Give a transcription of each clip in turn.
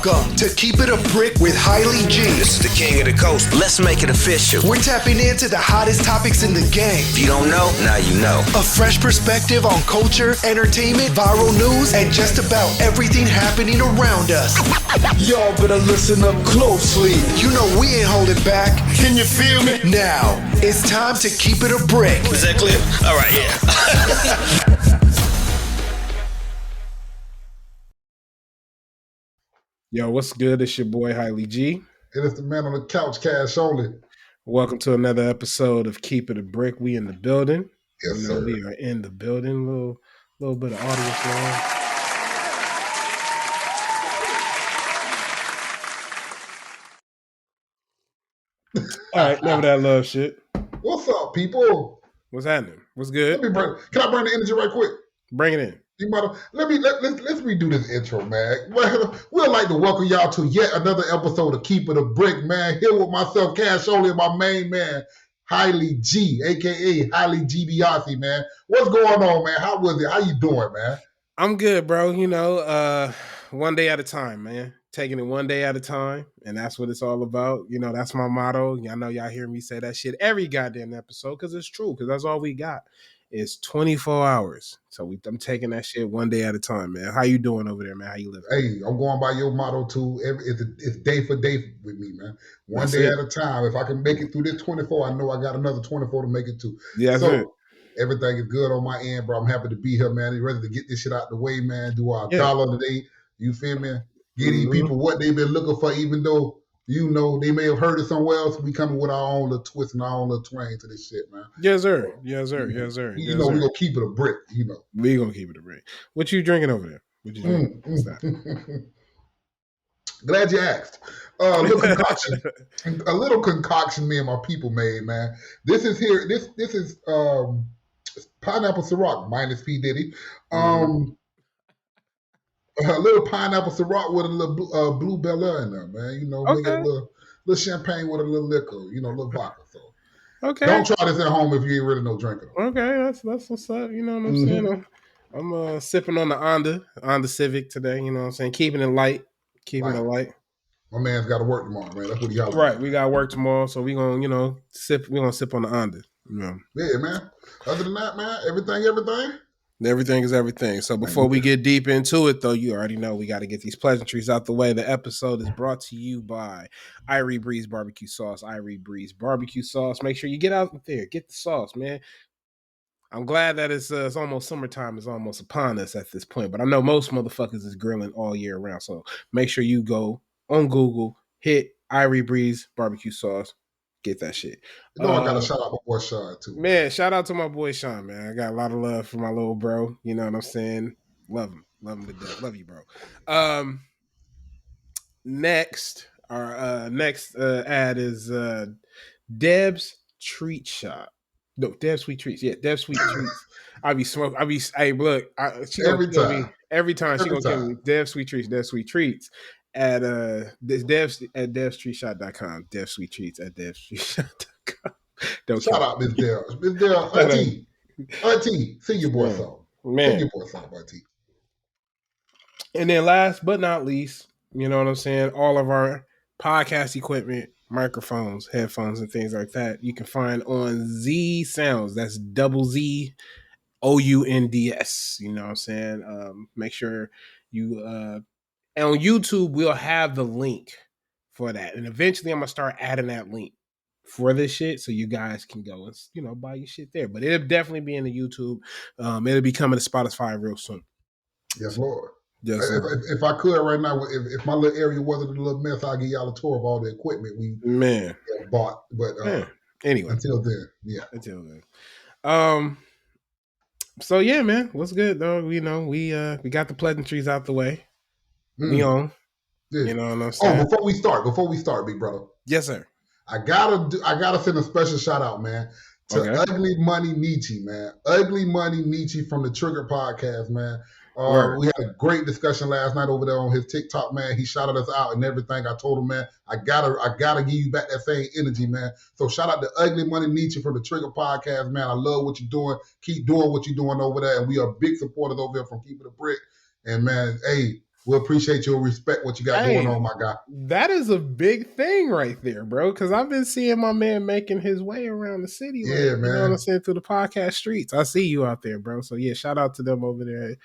Welcome to Keep It a Brick with Hailey G. This is the king of the coast. Let's make it official. We're tapping into the hottest topics in the game. If you don't know, now you know. A fresh perspective on culture, entertainment, viral news, and just about everything happening around us. Y'all better listen up closely. You know we ain't holding back. Can you feel me? Now, it's time to Keep It a Brick. Is that clear? All right, yeah. Yo, what's good? It's your boy Hailey G. It is the man on the couch, cash only. Welcome to another episode of Keep It a Brick. We in the building. Yes, sir. sir. We are in the building. Little bit of audience now. All right, never that love shit. What's up, people? What's happening? What's good? Can I bring the energy right quick? Bring it in. Let's redo this intro, man. We'd like to welcome y'all to yet another episode of Keep It a Brick, man. Here with myself, Cash Only, and my main man, Hailey G, aka Hailey G Biasi, man. What's going on, man? How was it? How you doing, man? I'm good, bro. You know, one day at a time, man. Taking it one day at a time, and that's what it's all about. You know, that's my motto. I know y'all hear me say that shit every goddamn episode because it's true, because that's all we got. It's 24 hours. So I'm taking that shit one day at a time, man. How you doing over there, man? How you living? Hey, I'm going by your motto, too. It's day for day with me, man. One That's day it. at a time. If I can make it through this 24, I know I got another 24 to make it to. Yeah, that's it. Everything is good on my end, bro. I'm happy to be here, man. Ready to get this shit out the way, man. Do our Yeah. dollar today. You feel me? Get these people what they've been looking for, even though, you know, they may have heard it somewhere else. We coming with our own little twist and our own little twang to this shit, man. Yes, sir. Yes, sir. Yes, sir. You know, we're going to keep it a brick, you know. We gonna keep it a break. What you drinking over there? What you drinking? What's that? Glad you asked. A little concoction me and my people made, man. This is pineapple Ciroc minus P. Diddy. A little pineapple Ciroc with a little blue Bel Air in there, man. You know, make it a little champagne with a little liquor, you know, a little vodka. So Okay. don't try this at home if you ain't really no drinker. Okay, that's what's up. You know what I'm saying? I'm sipping on the Honda Civic today. You know what I'm saying? Keeping it light. My man's got to work tomorrow, man. That's what he got. Right. We got work tomorrow, so we gonna, sip. We gonna sip on the Honda. You know. Yeah, man. Other than that, man, everything. Everything is everything. So before we get deep into it, though, you already know we got to get these pleasantries out the way. The episode is brought to you by Irie Breeze Barbecue Sauce. Irie Breeze Barbecue Sauce. Make sure you get out there, get the sauce, man. I'm glad that it's almost summertime is almost upon us at this point, but I know most motherfuckers is grilling all year round. So make sure you go on Google, hit Irie Breeze Barbecue Sauce. Get that shit. You know, I got to shout out my boy Sean, too. Man, shout out to my boy Sean, man. I got a lot of love for my little bro. You know what I'm saying? Love him. Love him to death. Love you, bro. Next, our next ad is Deb's Treat Shop. No, Deb's Sweet Treats. Yeah, Deb's Sweet Treats. Hey, look. Every time she gonna kill me. Deb's Sweet Treats. Deb's Sweet Treats. At devsweetshop.com. Dev's Sweet Treats at devsweetshop.com. Shout out Miss Dell. Miss Dell, Auntie, see your boy some. Man. See your boy some, Auntie. And then last but not least, you know what I'm saying? All of our podcast equipment, microphones, headphones, and things like that, you can find on Z Sounds. That's ZZOUNDS. You know what I'm saying? Make sure you and on YouTube, we'll have the link for that. And eventually I'm going to start adding that link for this shit so you guys can go and, buy your shit there. But it'll definitely be in the YouTube. It'll be coming to Spotify real soon. Yes, Lord. Yes, if I could right now, if my little area wasn't a little mess, I'll give y'all a tour of all the equipment we bought. But anyway. Until then, yeah. Until then. So, yeah, man. What's good, though? We got the pleasantries out the way. We on. Yeah. You know what I'm saying? Oh, before we start, big brother. Yes, sir. I gotta send a special shout out, man, to Ugly Money Nietzsche, man. Ugly Money Nietzsche from the Trigger Podcast, man. We had a great discussion last night over there on his TikTok, man. He shouted us out and everything. I told him, man, I gotta give you back that same energy, man. So shout out to Ugly Money Nietzsche from the Trigger Podcast, man. I love what you're doing. Keep doing what you're doing over there, and we are big supporters over here from Keep It a Brick. And man, hey, We appreciate you and respect what you got going on, my guy. That is a big thing right there, bro. Because I've been seeing my man making his way around the city. Yeah, man. You know what I'm saying? Through the podcast streets. I see you out there, bro. So, yeah, shout out to them over there at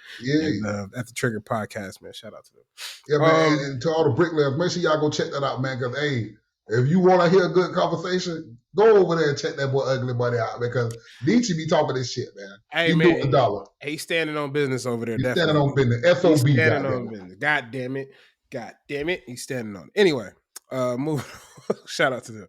the Trigger Podcast, man. Shout out to them. Yeah, man. And to all the bricklayers, make sure y'all go check that out, man. Because, hey, if you want to hear a good conversation, go over there and check that boy Ugly Buddy out. Because Nietzsche be talking this shit, man. Hey, he man. The dollar. He's standing on business over there. He's standing on business. SOB. He's standing on business. God damn it. He's standing on it. Anyway, move. Shout out to them.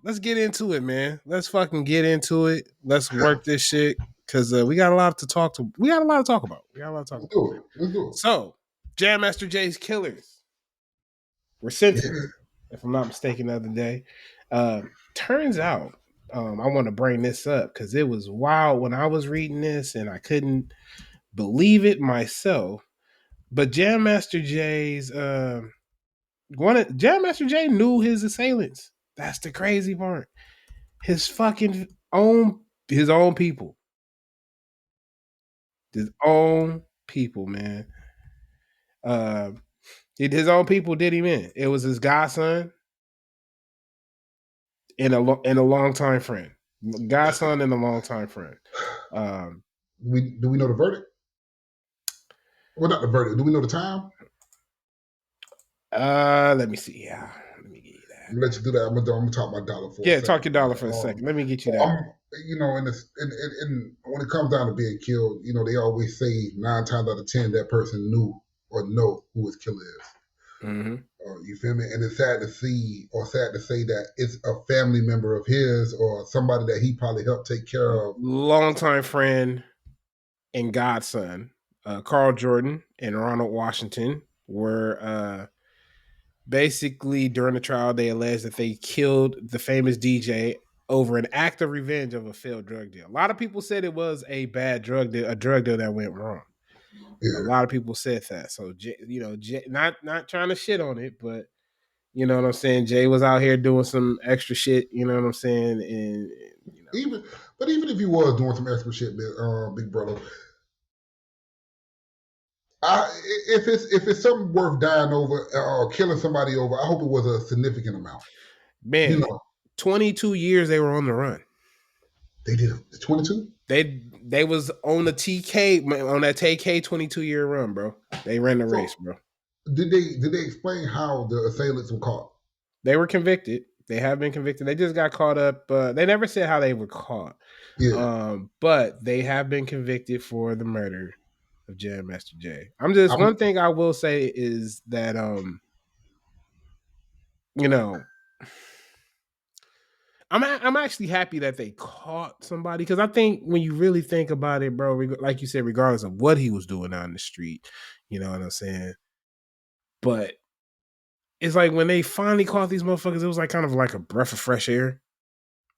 Let's get into it, man. Let's fucking get into it. Let's work this shit. Because we got a lot to talk about. Let's do it. So, Jam Master Jay's Killers were sentenced, if I'm not mistaken, the other day. Turns out, I want to bring this up because it was wild when I was reading this and I couldn't believe it myself. But Jam Master Jay's Jam Master Jay knew his assailants. That's the crazy part. His fucking own people. His own people, man. His own people did him in. It was his godson and a longtime friend. Godson and a longtime friend. Do we know the verdict? Well, not the verdict. Do we know the time? Let me see. Yeah, let me get you that. I'm gonna let you do that. I'm gonna talk my dollar for. Yeah, talk your dollar for a second. Let me get you that. When it comes down to being killed, they always say 9 times out of 10 that person knew or know who his killer is. Mm-hmm. You feel me? And it's sad to see or sad to say that it's a family member of his or somebody that he probably helped take care of. Longtime friend and godson, Carl Jordan and Ronald Washington were basically during the trial, they alleged that they killed the famous DJ over an act of revenge of a failed drug deal. A lot of people said it was a bad drug deal, a drug deal that went wrong. Yeah. A lot of people said that. So, Jay, not trying to shit on it, but you know what I'm saying? Jay was out here doing some extra shit, you know what I'm saying? And even if he was doing some extra shit, big brother, if it's something worth dying over or killing somebody over, I hope it was a significant amount. Man, 22 years they were on the run. They did 22? They was on the TK on that TK 22-year run, bro. They ran the race, bro. Did they explain how the assailants were caught? They were convicted. They have been convicted. They just got caught up. They never said how they were caught. Yeah. But they have been convicted for the murder of Jam Master Jay. One thing I will say is that I'm actually happy that they caught somebody because I think when you really think about it, bro, like you said, regardless of what he was doing out in the street, you know what I'm saying? But it's like when they finally caught these motherfuckers, it was like kind of like a breath of fresh air.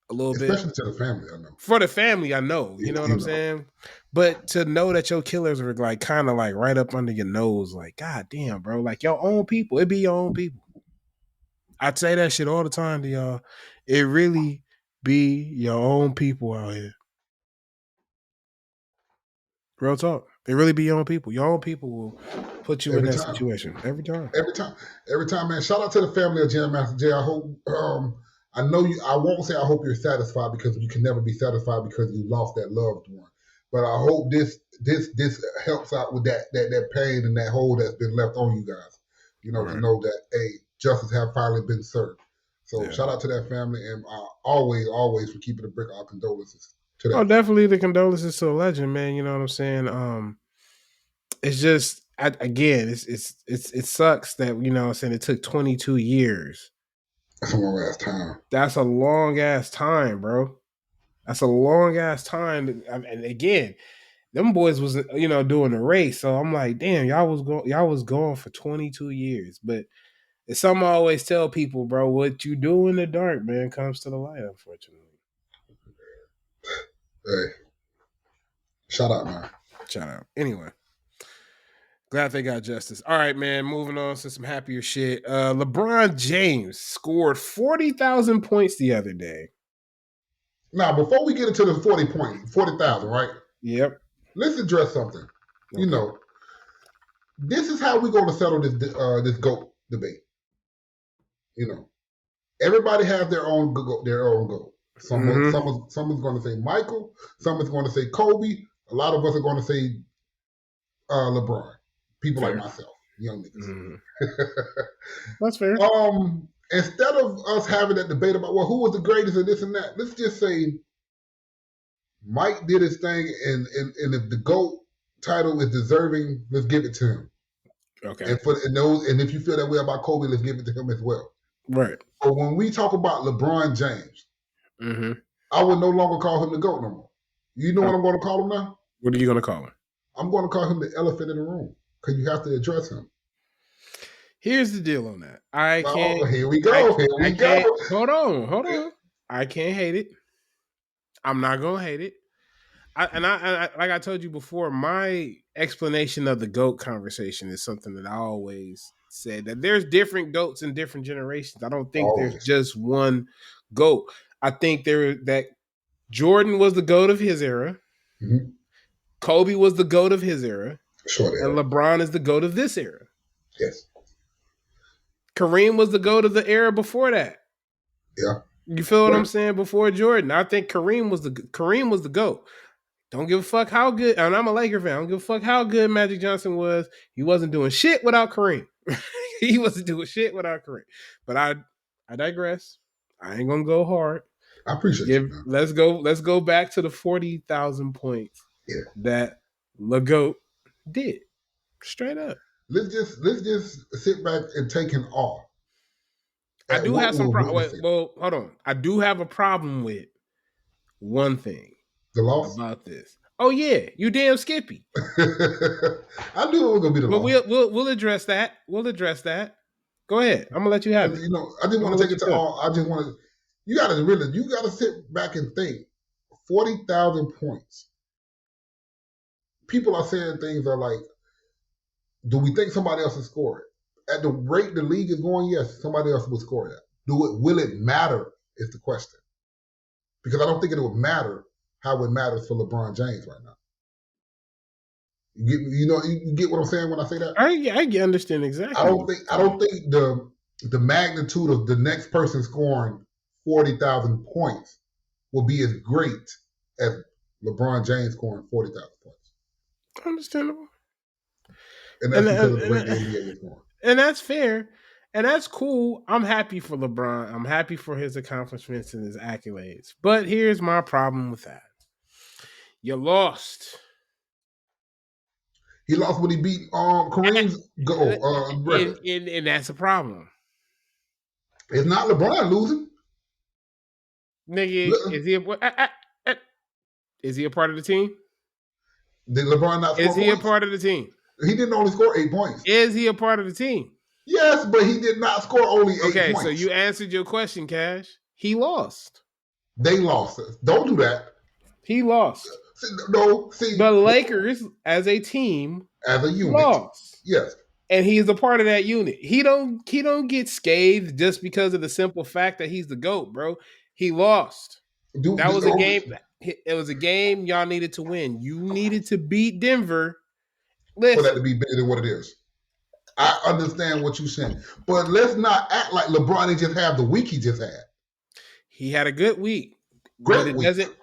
A little bit. Especially to the family, I know. For the family, I know. You know what I'm saying? But to know that your killers were like kind of like right up under your nose, like, God damn, bro. Like your own people. It be your own people. I'd say that shit all the time to y'all. It really be your own people out here. Real talk. It really be your own people. Your own people will put you in that situation. Every time. Every time, man. Shout out to the family of Jam Master Jay. I hope I know you. I won't say I hope you're satisfied because you can never be satisfied because you lost that loved one. But I hope this helps out with that pain and that hole that's been left on you guys. To know that justice have finally been served. So shout out to that family and always for keeping the brick. Our condolences to that. Oh, definitely the condolences to a legend, man. You know what I'm saying? It's just it sucks that it took 22 years. That's a long ass time. That's a long ass time, bro. That's a long ass time. And again, them boys was doing the race. So I'm like, damn, y'all was going for 22 years. But it's something I always tell people, bro. What you do in the dark, man, comes to the light. Unfortunately. Hey, shout out, man. Shout out. Anyway. Glad they got justice. All right, man. Moving on to some happier shit. LeBron James scored 40,000 points the other day. Now, before we get into the 40,000, right? Yep. Let's address something. Okay. this is how we're going to settle this GOAT debate. You know, everybody has their own goal. Someone's going to say Michael. Someone's going to say Kobe. A lot of us are going to say LeBron. People like myself, young niggas. That's fair. Instead of us having that debate about who was the greatest and this and that, let's just say Mike did his thing, and if the GOAT title is deserving, let's give it to him. Okay. And if you feel that way about Kobe, let's give it to him as well. Right. But when we talk about LeBron James, I would no longer call him the GOAT no more. You know what I'm going to call him now? What are you going to call him? I'm going to call him the elephant in the room because you have to address him. Here's the deal on that. Here we go. Hold on. I can't hate it. I'm not going to hate it. I like I told you before, my explanation of the GOAT conversation is something that I always said, that there's different GOATs in different generations. I don't think there's just one GOAT. I think that Jordan was the GOAT of his era. Mm-hmm. Kobe was the GOAT of his era. And LeBron is the GOAT of this era. Yes. Kareem was the GOAT of the era before that. Yeah. You feel what I'm saying? Before Jordan, I think Kareem was the GOAT. Don't give a fuck how good, and I'm a Laker fan. I don't give a fuck how good Magic Johnson was. He wasn't doing shit without Kareem. He wasn't doing shit without Kareem. But I digress. I ain't gonna go hard. I appreciate it. Let's go back to the 40,000 points that LeGoat did. Straight up. Let's just sit back and take an awe. I do have some problem. Well, hold on. I do have a problem with one thing. The loss about this. Oh yeah, you damn Skippy. I knew it was gonna be the loss. But we'll address that. We'll address that. Go ahead. I'm gonna let you have it. You know, I just want to take it to all. I just want to. You gotta sit back and think. 40,000 points. People are saying things are like, do we think somebody else will score it? At the rate the league is going, yes, somebody else will score that. Will it matter is the question. Because I don't think it would matter how it matters for LeBron James right now. You get what I'm saying when I say that? I understand exactly. I don't think the magnitude of the next person scoring 40,000 points will be as great as LeBron James scoring 40,000 points. Understandable. And that's because of the way the NBA is going. And that's fair. And that's cool. I'm happy for LeBron. I'm happy for his accomplishments and his accolades. But here's my problem with that. You lost. He lost when he beat Kareem's record. And that's a problem. It's not LeBron losing. Nigga, is he a part of the team? Did LeBron not score Is he points? A part of the team? He didn't only score 8 points. Is he a part of the team? Yes, but he did not score only 8 points. Okay, so you answered your question, Cash. He lost. They lost. Don't do that. He lost. The Lakers as a team, as a unit, lost. Yes, and he's a part of that unit. He don't get scathed just because of the simple fact that he's the GOAT, bro. He lost. That was a game. It was a game y'all needed to win. You needed to beat Denver. For that to be bigger than what it is. I understand what you're saying, but let's not act like LeBron didn't just have the week he just had. He had a good week.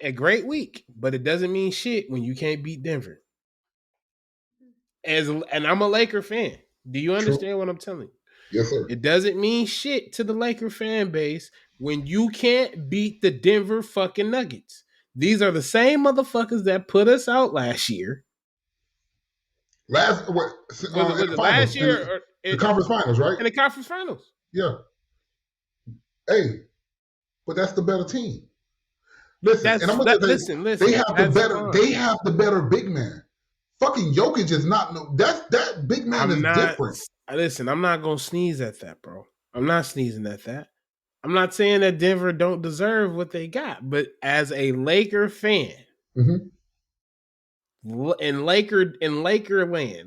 A great week, but it doesn't mean shit when you can't beat Denver. And I'm a Laker fan. Do you understand what I'm telling you? Yes, sir. It doesn't mean shit to the Laker fan base when you can't beat the Denver fucking Nuggets. These are the same motherfuckers that put us out last year. Last year? The conference finals, right? In the conference finals. Yeah. Hey, but that's the better team. Listen, they have the better big man. Fucking Jokic is not that big man is different. Listen, I'm not gonna sneeze at that, bro. I'm not sneezing at that. I'm not saying that Denver don't deserve what they got, but as a Laker fan, in Lakerland,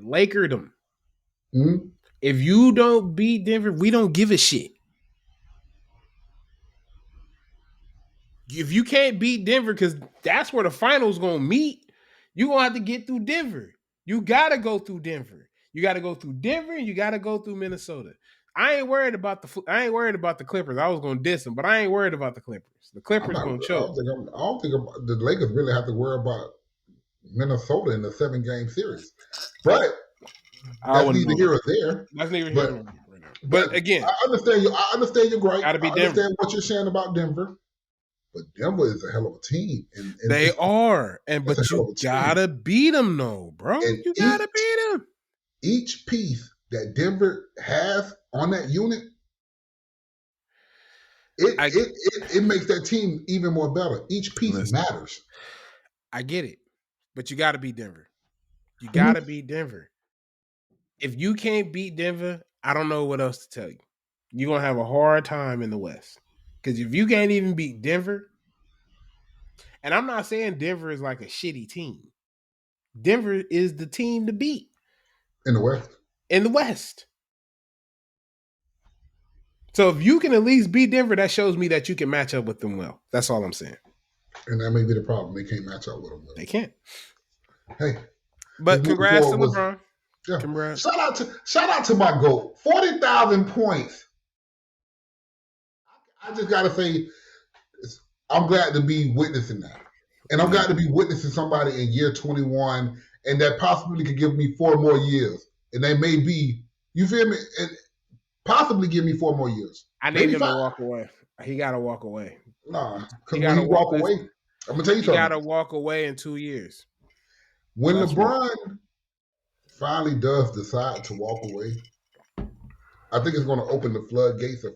Lakerdom, if you don't beat Denver, we don't give a shit. If you can't beat Denver, because that's where the finals gonna meet, you're gonna have to get through Denver. You gotta go through Denver. You got to go through Denver and you got to go through Minnesota. I ain't worried about the Clippers. I was gonna diss them, but I ain't worried about the Clippers. The Clippers gonna choke. I don't think the Lakers really have to worry about Minnesota in the 7-game series. But that's neither here or there. That's neither here nor there. But again, I understand you. I understand you're right. Gotta be I understand what you're saying about Denver. But Denver is a hell of a team. They are, but you gotta beat them, though, bro. You gotta beat them. Each piece that Denver has on that unit, it makes that team even more better. Each piece matters. I get it, but you got to beat Denver. You got to beat Denver. If you can't beat Denver, I don't know what else to tell you. You're going to have a hard time in the West. Because if you can't even beat Denver, and I'm not saying Denver is like a shitty team. Denver is the team to beat. In the West? In the West. So if you can at least beat Denver, that shows me that you can match up with them well. That's all I'm saying. And that may be the problem. They can't match up with them well. They can't. Hey. But congrats to LeBron. Yeah. Congrats. Shout out to my GOAT. 40,000 points. I just got to say, I'm glad to be witnessing that. And I'm glad to be witnessing somebody in year 21 and that possibly could give me 4 more years. And they may be, you feel me? And possibly give me 4 more years. I need him to walk away. He got to walk away. Nah, because when he walk away, I'm going to tell you something. He got to walk away in 2 years. When LeBron finally does decide to walk away, I think it's going to open the floodgates of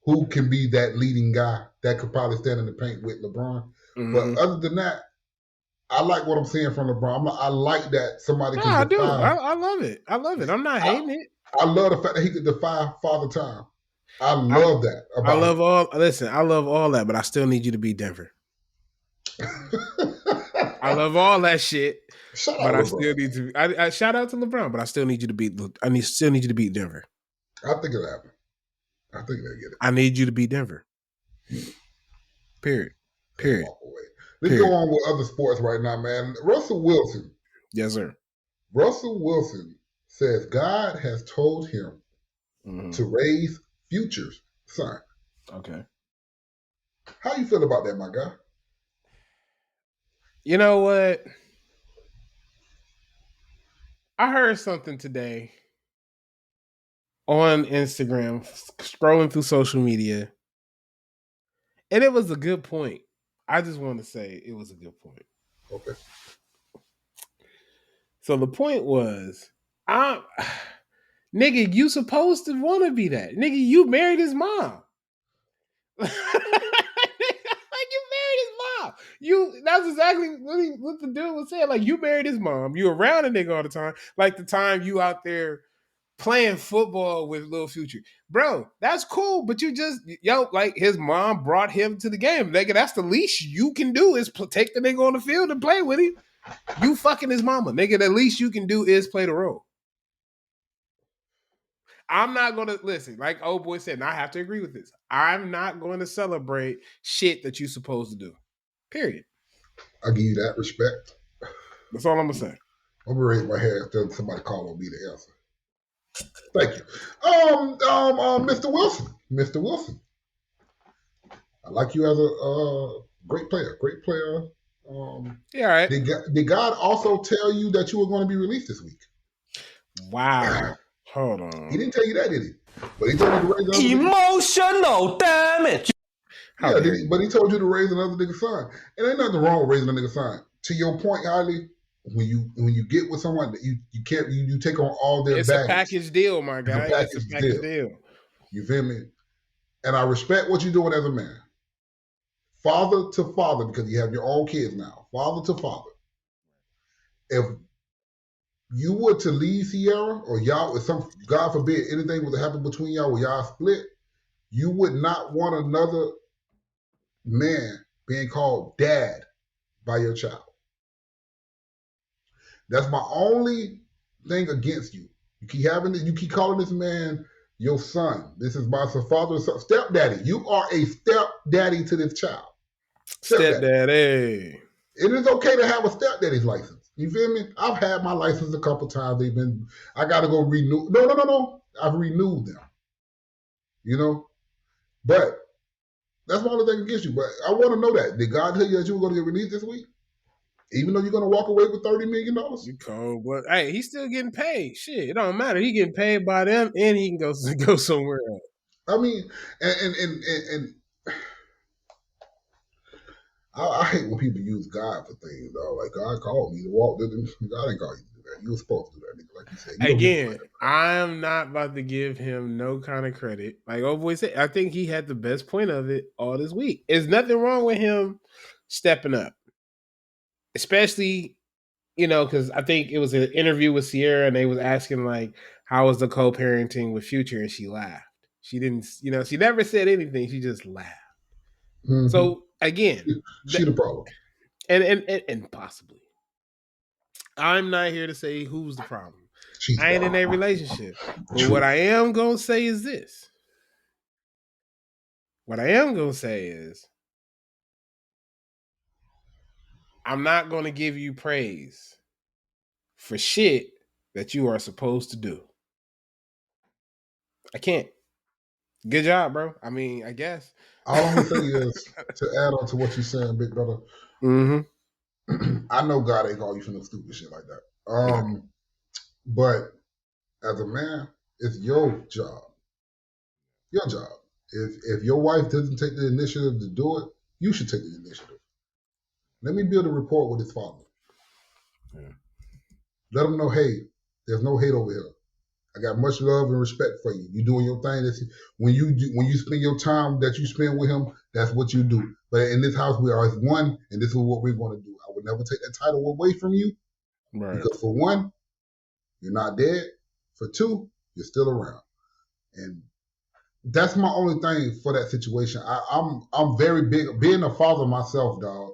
who can be that leading guy that could probably stand in the paint with LeBron. Mm-hmm. But other than that, I like what I'm seeing from LeBron. I like that somebody can defy. I love it. I love it. I'm not hating it. I love the fact that he could defy Father Time. I love that. I love all that, but I still need you to beat Denver. I love all that shit, but I still need to. I shout out to LeBron, but I still need you to beat. Still need you to beat Denver. I think it'll happen. I think they'll get it. I need you to beat Denver. Period. Let's go on with other sports right now, man. Russell Wilson. Yes, sir. Russell Wilson says God has told him to raise Future's son. Okay. How you feel about that, my guy? You know what? I heard something today on Instagram, scrolling through social media, and it was a good point. I just want to say it was a good point. Okay. So the point was, nigga, you supposed to want to be that. Nigga, you married his mom. Like, you married his mom. That's exactly what the dude was saying. Like, you married his mom. You around a nigga all the time. Like the time you out there playing football with Lil Future. Bro, that's cool, but you just, like his mom brought him to the game. Nigga, that's the least you can do is take the nigga on the field and play with him. You fucking his mama. Nigga, the least you can do is play the role. I'm not going to, listen, like old boy said, and I have to agree with this. I'm not going to celebrate shit that you're supposed to do. Period. I give you that respect. That's all I'm going to say. I'm going to raise my hand until somebody call on me to answer. Thank you. Mr. Wilson. Mr. Wilson. I like you as a great player. Great player. Yeah, all right. Did God also tell you that you were going to be released this week? Wow. Hold on. He didn't tell you that, did he? But he told you to raise another emotional damage. Yeah, but he told you to raise another nigga's son. And ain't nothing wrong with raising a nigga's son. To your point, Harley, when you get with someone that you can't you take on all their baggage. It's a package deal, my guy. It's a package deal. You feel me? And I respect what you're doing as a man. Father to father, because you have your own kids now. Father to father. If you were to leave Sierra, or y'all, if God forbid, anything was to happen between y'all where y'all split, you would not want another man being called dad by your child. That's my only thing against you. You keep calling this man your son. This is my father, stepdaddy. You are a stepdaddy to this child. Stepdaddy. It is okay to have a stepdaddy's license. You feel me? I've had my license a couple times. I got to go renew. No. I've renewed them. You know, but that's my only thing against you. But I want to know that. Did God tell you that you were going to get released this week? Even though you're going to walk away with $30 million? You cold, but hey, he's still getting paid. Shit, it don't matter. He getting paid by them, and he can go somewhere else. I mean, and I hate when people use God for things, though. Like, God called me to walk. God ain't called you to do that. You were supposed to do that, nigga, like you said. Again, I'm not about to give him no kind of credit. Like Old said, I think he had the best point of it all this week. There's nothing wrong with him stepping up. Especially, because I think it was an interview with Sierra, and they was asking, like, how was the co-parenting with Future? And she laughed. She didn't, she never said anything. She just laughed. Mm-hmm. So, again, she the problem. And possibly. I'm not here to say who's the problem. I ain't in a relationship. But what I am going to say is this. What I am going to say is I'm not going to give you praise for shit that you are supposed to do. I can't. Good job, bro. I mean, I guess. All I'm going to say is, to add on to what you're saying, big brother, I know God ain't call you for no stupid shit like that. But as a man, it's your job. Your job. If your wife doesn't take the initiative to do it, you should take the initiative. Let me build a rapport with his father. Yeah. Let him know, hey, there's no hate over here. I got much love and respect for you. You doing your thing. When you spend your time that you spend with him, that's what you do. But in this house, we are as one, and this is what we're going to do. I would never take that title away from you. Right. Because for one, you're not dead. For two, you're still around. And that's my only thing for that situation. I'm very big, being a father myself, dog.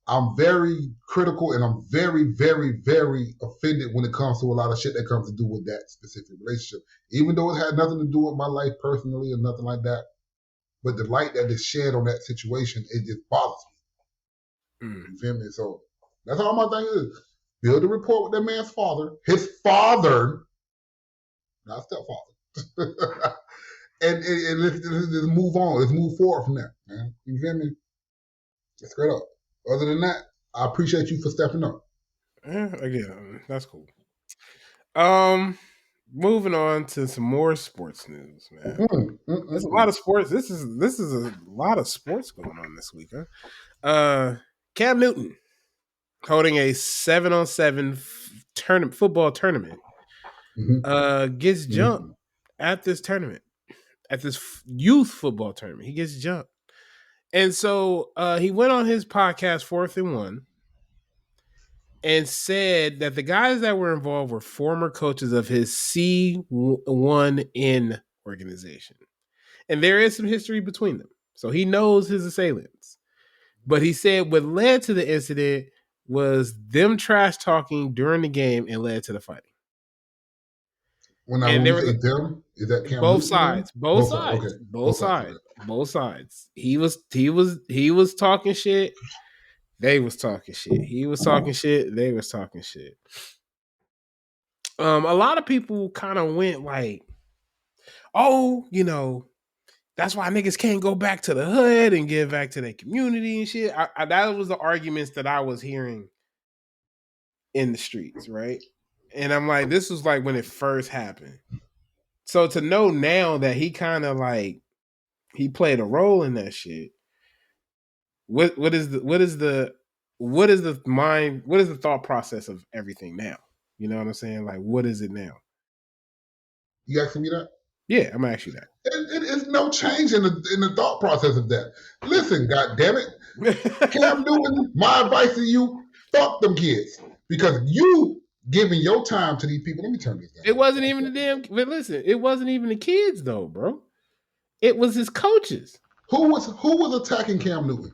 I'm very critical, and I'm very, very, very offended when it comes to a lot of shit that comes to do with that specific relationship. Even though it had nothing to do with my life personally or nothing like that. But the light that is shed on that situation, it just bothers me. You feel me? So that's all my thing is. Build a rapport with that man's father, his father, not stepfather. and let's move on. Let's move forward from that, man. You feel me? Let's straight up. Other than that, I appreciate you for stepping up. Yeah, again, that's cool. Moving on to some more sports news, man. There's a lot of sports. This is a lot of sports going on this week, huh? Cam Newton holding a 7-on-7 football tournament. Gets jumped at this tournament, at this youth football tournament. He gets jumped. And so he went on his podcast, 4th and 1, and said that the guys that were involved were former coaches of his C1N organization. And there is some history between them. So he knows his assailants. But he said what led to the incident was them trash talking during the game and led to the fighting. When I say them, is that Cam both Newton? Sides. Both sides. Okay. Both sides. Both sides. He was talking shit. They was talking shit. He was talking shit. They was talking shit. A lot of people kind of went like, oh, that's why niggas can't go back to the hood and give back to their community and shit. That was the arguments that I was hearing in the streets, right? And I'm like, this was like when it first happened. So to know now that he kind of like he played a role in that shit. What is the thought process of everything now? You know what I'm saying? Like, what is it now? You asking me that? Yeah, I'm asking you that. It is no change in the thought process of that. Listen, goddammit. Cam Newton, my advice to you, fuck them kids. Because you giving your time to these people. Let me turn this down. It wasn't even the damn, but listen, it wasn't even the kids though, bro. It was his coaches. Who was attacking Cam Newton?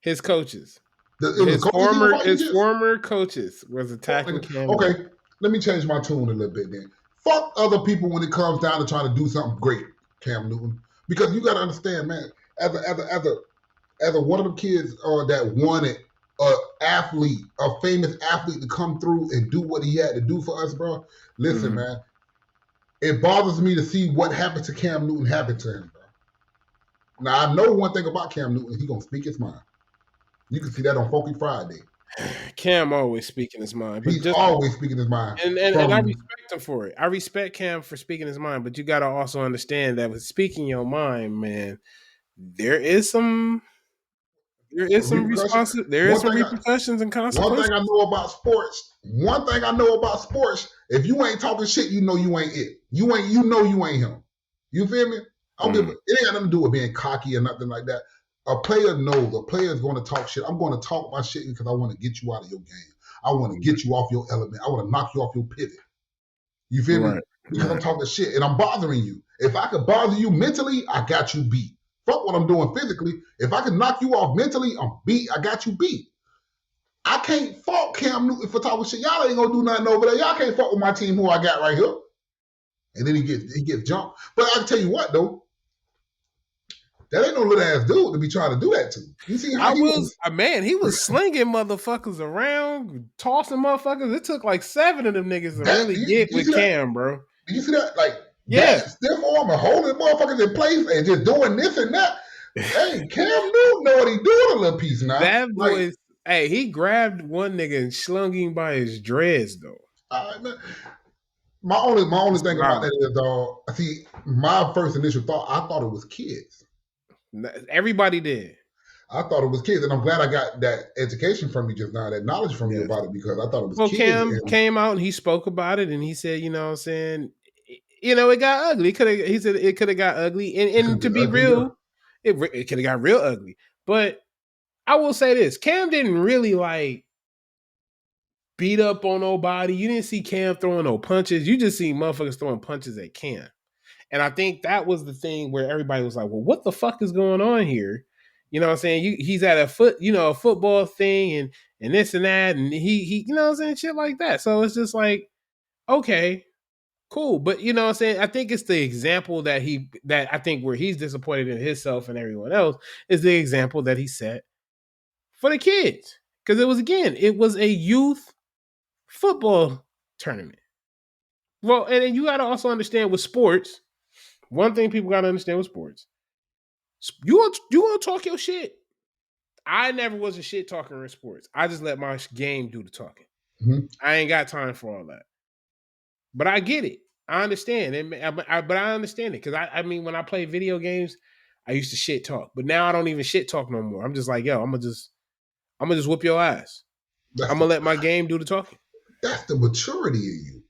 His coaches. His former coaches was attacking Cam Newton. Okay, let me change my tune a little bit then. Fuck other people when it comes down to trying to do something great, Cam Newton. Because you got to understand, man, as a one of the kids that won it athlete, a famous athlete to come through and do what he had to do for us, bro. Listen, man, it bothers me to see what happened to Cam Newton happen to him, bro. Now, I know one thing about Cam Newton. He's going to speak his mind. You can see that on Funky Friday. Cam always speaking his mind. But he's always speaking his mind. And I respect him for it. I respect Cam for speaking his mind, but you got to also understand that with speaking your mind, man, there is some repercussions and consequences. One thing I know about sports, if you ain't talking shit, you know you ain't it. You ain't him. You feel me? It ain't got nothing to do with being cocky or nothing like that. A player knows. A player is going to talk shit. I'm going to talk my shit because I want to get you out of your game. I want to get you off your element. I want to knock you off your pivot. You feel me? Because I'm talking shit and I'm bothering you. If I could bother you mentally, I got you beat. Fuck what I'm doing physically. If I can knock you off mentally, I'm beat. I got you beat. I can't fault Cam Newton for talking shit. Y'all ain't gonna do nothing over there. Y'all can't fuck with my team who I got right here. And then he gets jumped. But I can tell you what though. That ain't no little ass dude to be trying to do that to. You see how he was slinging motherfuckers around, tossing motherfuckers. It took like 7 of them niggas to really get with Cam, bro. Did you see that? Like, stiff arm and holding motherfuckers in place and just doing this and that. Hey, Cam Newton know what he doing a little piece now. That boy, he grabbed one nigga and slung him by his dreads, though. My only thing about that is, dog, see, my first initial thought, I thought it was kids. Everybody did. I thought it was kids, and I'm glad I got that education from you just now, that knowledge from you about it, because I thought it was kids. Cam came out and he spoke about it, and he said, you know what I'm saying, it got ugly. He said it could have got ugly, and to be real, it could have got real ugly. But I will say this: Cam didn't really like beat up on nobody. You didn't see Cam throwing no punches. You just see motherfuckers throwing punches at Cam. And I think that was the thing where everybody was like, well, what the fuck is going on here? You know what I'm saying? He's at a football thing and this and that. And he you know what I'm saying? Shit like that. So it's just like, okay, cool. But you know what I'm saying? I think it's the example that I think where he's disappointed in himself and everyone else is the example that he set for the kids. Because it was a youth football tournament. Well, and you got to also understand with sports, one thing people got to understand with sports, you want to talk your shit. I never was a shit talker in sports. I just let my game do the talking. Mm-hmm. I ain't got time for all that. But I get it. I understand. But I understand it. Because I mean, when I play video games, I used to shit talk. But now I don't even shit talk no more. I'm just like, yo, I'm gonna just whoop your ass. I'm gonna let my game do the talking. That's the maturity in you.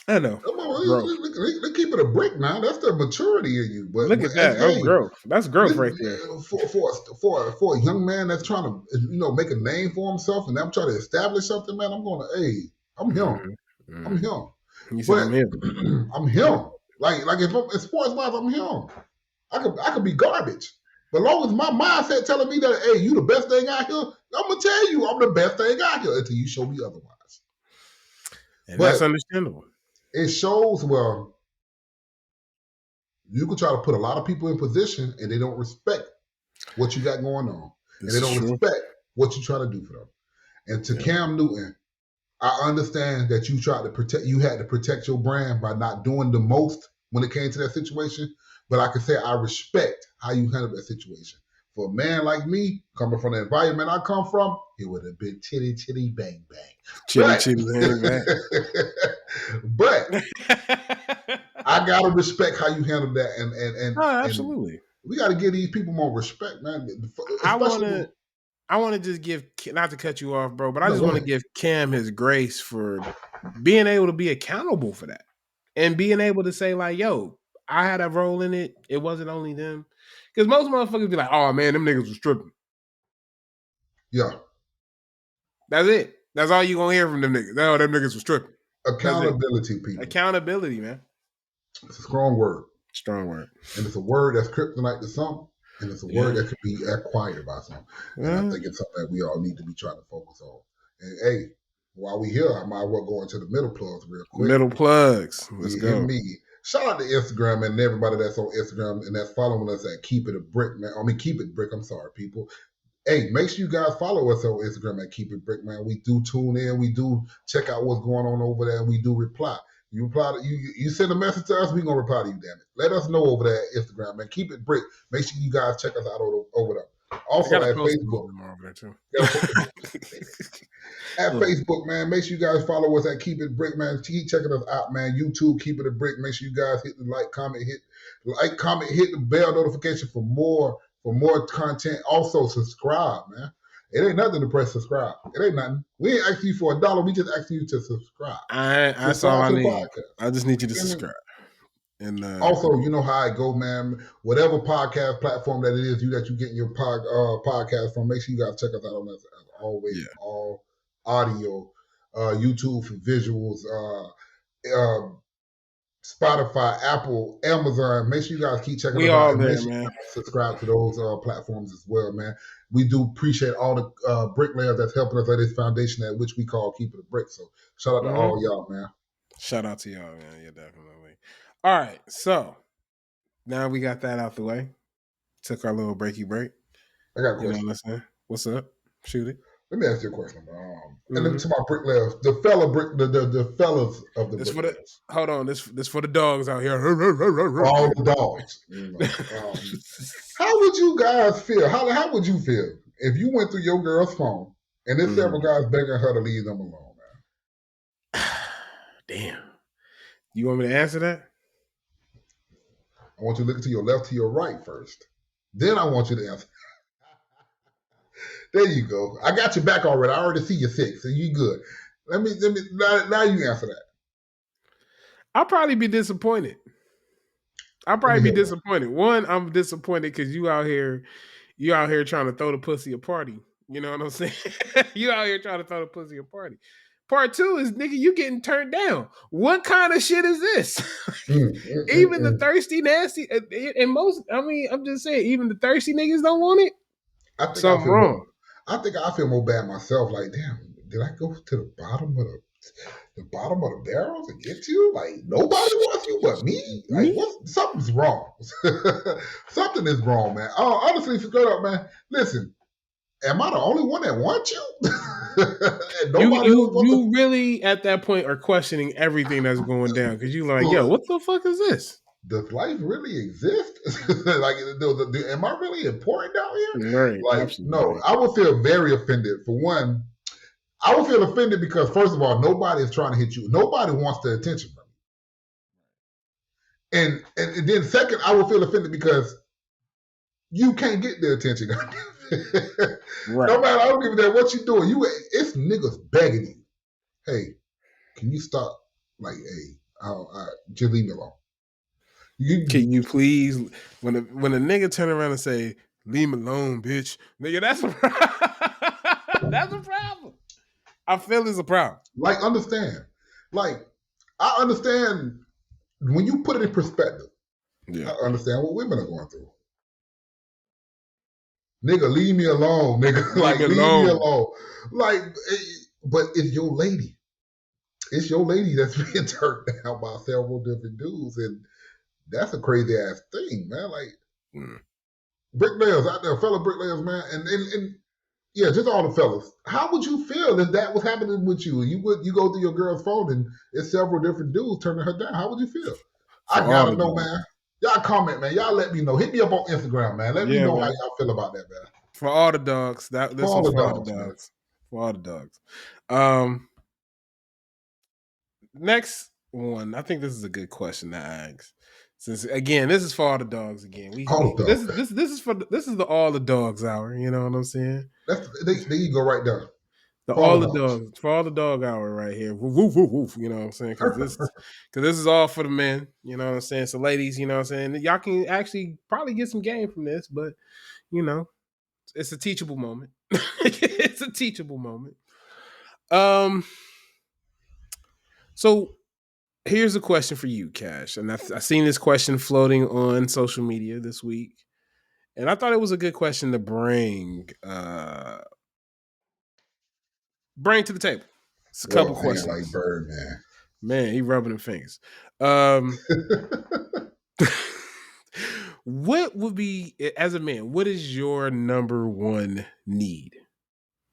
I know. Come on, let's keep it a brick now. That's the maturity in you. But look at that. That's growth. That's growth right there. For a young man that's trying to make a name for himself and I'm trying to establish something, man, I'm going to, I'm him. Mm-hmm. I'm him. You said I'm him. I'm him. Like if I'm in sports wise, I'm him. I could be garbage. But as long as my mindset telling me that, hey, you the best thing out here, I'm gonna tell you I'm the best thing out here until you show me otherwise. And that's understandable. It shows, well, you can try to put a lot of people in position and they don't respect what you got going on. And they don't respect what you try to do for them. And to Cam Newton, I understand that you had to protect your brand by not doing the most when it came to that situation. But I can say I respect how you handled that situation. For a man like me, coming from the environment I come from, it would have been chitty, chitty, bang, bang. Chitty, bang, bang. But I got to respect how you handled that. And absolutely. And we got to give these people more respect, man. I want to just give, not to cut you off, bro, but I just want to give Cam his grace for being able to be accountable for that. And being able to say like, yo, I had a role in it. It wasn't only them. Because most motherfuckers be like, oh, man, them niggas was stripping. Yeah. That's it. That's all you going to hear from them niggas. Oh, them niggas was stripping. Accountability, people. Accountability, man. It's a strong word. Strong word. And it's a word that's kryptonite to some, and it's a word that could be acquired by some. And I think it's something that we all need to be trying to focus on. And, hey, while we here, I might as well go into the middle plugs real quick. Middle plugs. Let's go. Shout out to Instagram and everybody that's on Instagram and that's following us at Keep It a Brick, man. I mean, Keep It Brick. I'm sorry, people. Hey, make sure you guys follow us on Instagram at Keep It Brick, man. We do tune in. We do check out what's going on over there. We do reply. You reply to you send a message to us, we're gonna reply to you, damn it. Let us know over there at Instagram, man. Keep It Brick. Make sure you guys check us out over there. Also at Facebook. Over there too. At Facebook, man. Make sure you guys follow us at Keep It Brick, man. Keep checking us out, man. YouTube, Keep It a Brick. Make sure you guys hit the comment, hit the bell notification for more content. Also subscribe, man. It ain't nothing to press subscribe. It ain't nothing. We ain't asking you for $1. We just asking you to subscribe. That's all I need. I just need you to subscribe. And also, you know how it go, man. Whatever podcast platform that it is that you get your podcast from, make sure you guys check us out on that as always. Yeah. All audio, YouTube for visuals, Spotify, Apple, Amazon. Make sure you guys keep checking us out. There, man. Subscribe to those platforms as well, man. We do appreciate all the bricklayers that's helping us at this foundation at which we call Keep It a Brick. So shout out to all y'all, man. Shout out to y'all, man. Yeah, definitely. All right, so now we got that out the way. Took our little breaky break. I got a question. You know what I'm saying? What's up? Shoot it. Let me ask you a question. And let me tell my bricklayers, the fellas of the bricklayers. Hold on, this for the dogs out here. All the dogs. How would you guys feel? How would you feel if you went through your girl's phone and there's several guys begging her to leave them alone, man? Damn. You want me to answer that? I want you to look to your left, to your right first. Then I want you to answer. There you go. I got your back already. I already see your 6, so you good. Let me now you answer that. I'll probably be disappointed. One, I'm disappointed because you out here trying to throw the pussy a party. You know what I'm saying? You out here trying to throw the pussy a party. Part 2 is, nigga, you getting turned down. What kind of shit is this? Even the thirsty, nasty, and most, I mean, I'm just saying, even the thirsty niggas don't want it. Something wrong. I think I feel more bad myself. Like, damn, did I go to the bottom of the barrel to get you? Like, nobody wants you but me? Like, something's wrong. Something is wrong, man. Honestly, straight up, man. Listen, am I the only one that wants you? You really at that point are questioning everything that's going down because you like, yo, what the fuck is this? Does life really exist? Like, am I really important out here? Right, like, absolutely. No, I would feel very offended. For one, I would feel offended because, first of all, nobody is trying to hit you. Nobody wants the attention from you. And then second, I would feel offended because you can't get the attention. Right. No matter, I don't give a damn what you doing. It's niggas begging you. Hey, can you stop? Like, hey, just leave me alone. Can you please? When a nigga turn around and say, "Leave me alone, bitch," nigga, that's a problem. That's a problem. I feel it's a problem. Like, understand. Like, I understand when you put it in perspective. Yeah. I understand what women are going through. Nigga, leave me alone, nigga. Leave me alone. Like, but it's your lady. It's your lady that's being turned down by several different dudes, and that's a crazy ass thing, man. Like, bricklayers out there, fellow bricklayers, man, and yeah, just all the fellas. How would you feel if that was happening with you? You go through your girl's phone and it's several different dudes turning her down. How would you feel? I gotta know, man. Y'all comment, man. Y'all let me know. Hit me up on Instagram, man. Let me know how y'all feel about that, man. For all the dogs. For all the dogs. Next one. I think this is a good question to ask. Since again, this is for all the dogs again. This is the all the dogs hour. You know what I'm saying? There you go, right there. For all the dog hour right here. Woof, woof, woof, woof, you know what I'm saying? Because this is all for the men. You know what I'm saying? So ladies, you know what I'm saying? Y'all can actually probably get some game from this, but you know, it's a teachable moment. It's a teachable moment. So here's a question for you, Cash. And I've seen this question floating on social media this week. And I thought it was a good question to bring to the table. It's a couple questions. Like Bird, man. Man, he rubbing them fingers. what would be, as a man, what is your number one need?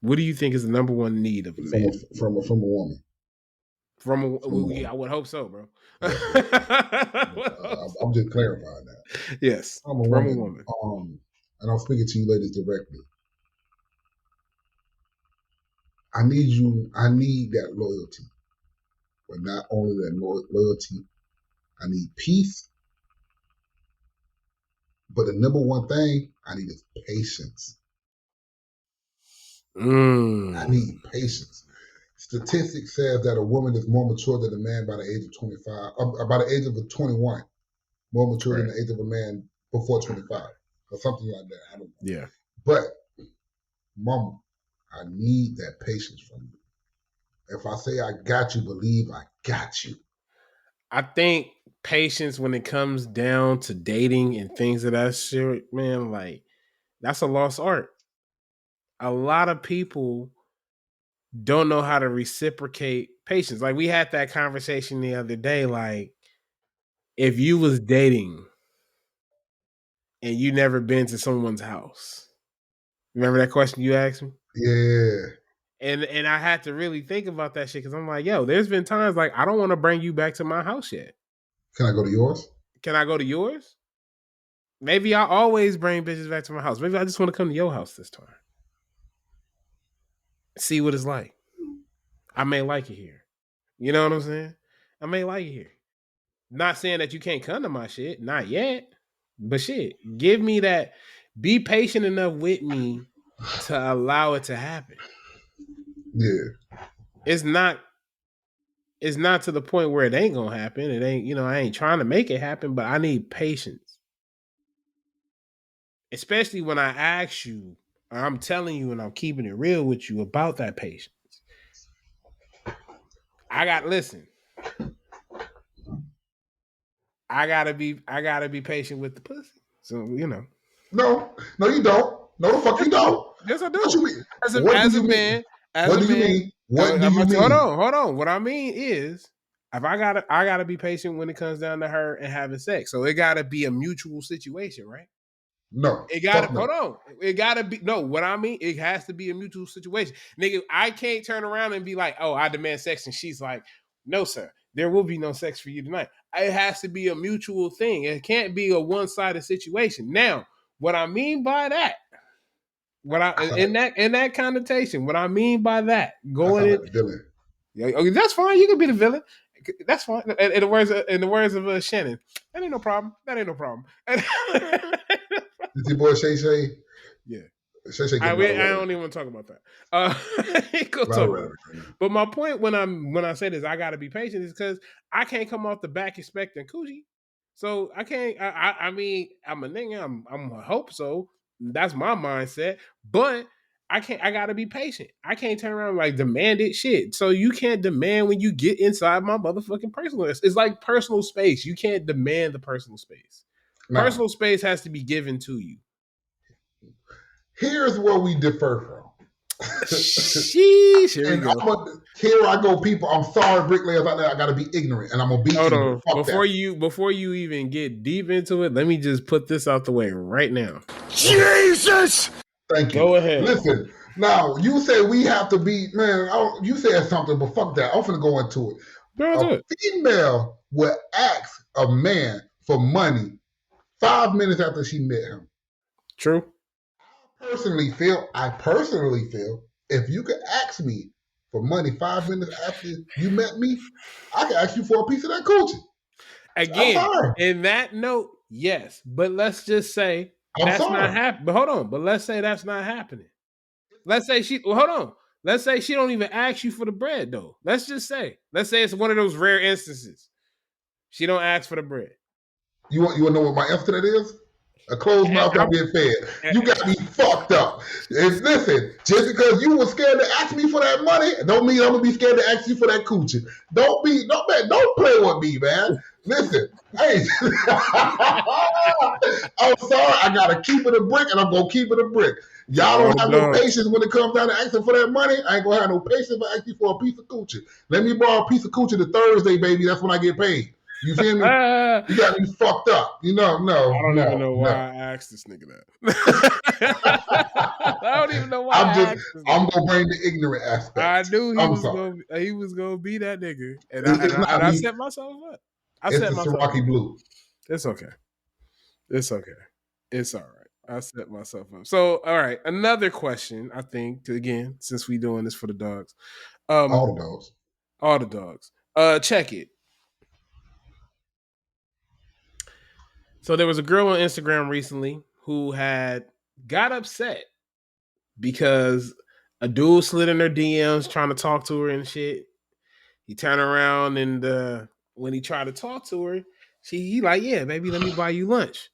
What do you think is the number one need of a man? From a woman. I would hope so, bro. I'm just clarifying that. Yes, from a woman. And I'm speaking to you ladies directly. I need that loyalty. But not only that loyalty, I need peace. But the number one thing I need is patience. I need patience. Statistics says that a woman is more mature than a man by the age of 25, by the age of 21, more mature than the age of a man before 25, or something like that. I don't know. Yeah. But, mama, I need that patience from you. If I say I got you, believe I got you. I think patience when it comes down to dating and things of that shit, man, like, that's a lost art. A lot of people don't know how to reciprocate patience. Like, we had that conversation the other day. Like, if you was dating and you never been to someone's house, remember that question you asked me? Yeah. And I had to really think about that shit because I'm like, yo, there's been times like I don't want to bring you back to my house yet. Can I go to yours? Can I go to yours? Maybe I always bring bitches back to my house. Maybe I just want to come to your house this time. See what it's like. I may like it here. You know what I'm saying? I may like it here. Not saying that you can't come to my shit. Not yet. But shit, give me that. Be patient enough with me to allow it to happen. Yeah. It's not to the point where it ain't gonna happen. It ain't, I ain't trying to make it happen, but I need patience. Especially when I ask you, I'm telling you and I'm keeping it real with you about that patience. I gotta be patient with the pussy. So, No, you don't. No, the fuck you don't. Yes, I do. What you mean? As a man. What do you mean? What do you mean? Hold on. What I mean is, if I gotta be patient when it comes down to her and having sex. So it gotta be a mutual situation, right? No. It gotta hold on. It gotta be what I mean, it has to be a mutual situation. Nigga, I can't turn around and be like, oh, I demand sex, and she's like, no, sir, there will be no sex for you tonight. It has to be a mutual thing. It can't be a one-sided situation. Now, what I mean by that, in that connotation, what I mean by that, villain. Okay, that's fine. You can be the villain. That's fine. In the words of Shannon, that ain't no problem. Is your boy Shay Shay? Yeah. Shay Shay. I don't even want to talk about that. But my point when I say this, I got to be patient, is because I can't come off the back expecting coochie. So I can't. I mean, I'm a nigga. I'm a hope so. That's my mindset. But I can't. I gotta be patient. I can't turn around and like demand it. Shit. So you can't demand when you get inside my motherfucking personal. It's like personal space. You can't demand the personal space. No. Personal space has to be given to you. Here's where we differ from. Sheesh. Here I go, people. I'm sorry, bricklayers out there. I gotta be ignorant, and I'm gonna beat you. Before you even get deep into it, let me just put this out the way right now. Jesus. Thank you. Go ahead. Listen. Now you say we have to be, man. You said something, but fuck that. I'm finna go into it. A female will ask a man for money 5 minutes after she met him. True. I personally feel, if you could ask me for money 5 minutes after you met me, I could ask you for a piece of that coochie. Again, in that note, yes. But let's just say that's not happening. But hold on. But let's say that's not happening. Let's say Let's say she don't even ask you for the bread, though. Let's say it's one of those rare instances. She don't ask for the bread. You want to know what my answer to that is? A closed mouth don't get fed. You got me fucked up. And listen, just because you were scared to ask me for that money, don't mean I'm gonna be scared to ask you for that coochie. Don't play with me, man. Listen, hey, I'm sorry, I gotta keep it a brick, and I'm gonna keep it a brick. Y'all don't have no patience when it comes down to asking for that money. I ain't gonna have no patience for asking for a piece of coochie. Let me borrow a piece of coochie to Thursday, baby. That's when I get paid. You feel me? You got me fucked up. I don't even know why I asked this nigga that. I don't even know why I'm gonna bring the ignorant aspect. I knew he was gonna be that nigga, and I set myself up. It's the Rocky Blue. It's okay. It's okay. It's all right. I set myself up. So, all right. Another question, I think, again, since we doing this for the dogs. All the dogs. All the dogs. Check it. So there was a girl on Instagram recently who had got upset because a dude slid in her DMs trying to talk to her and shit. He turned around and when he tried to talk to her, he like, yeah, baby, let me buy you lunch.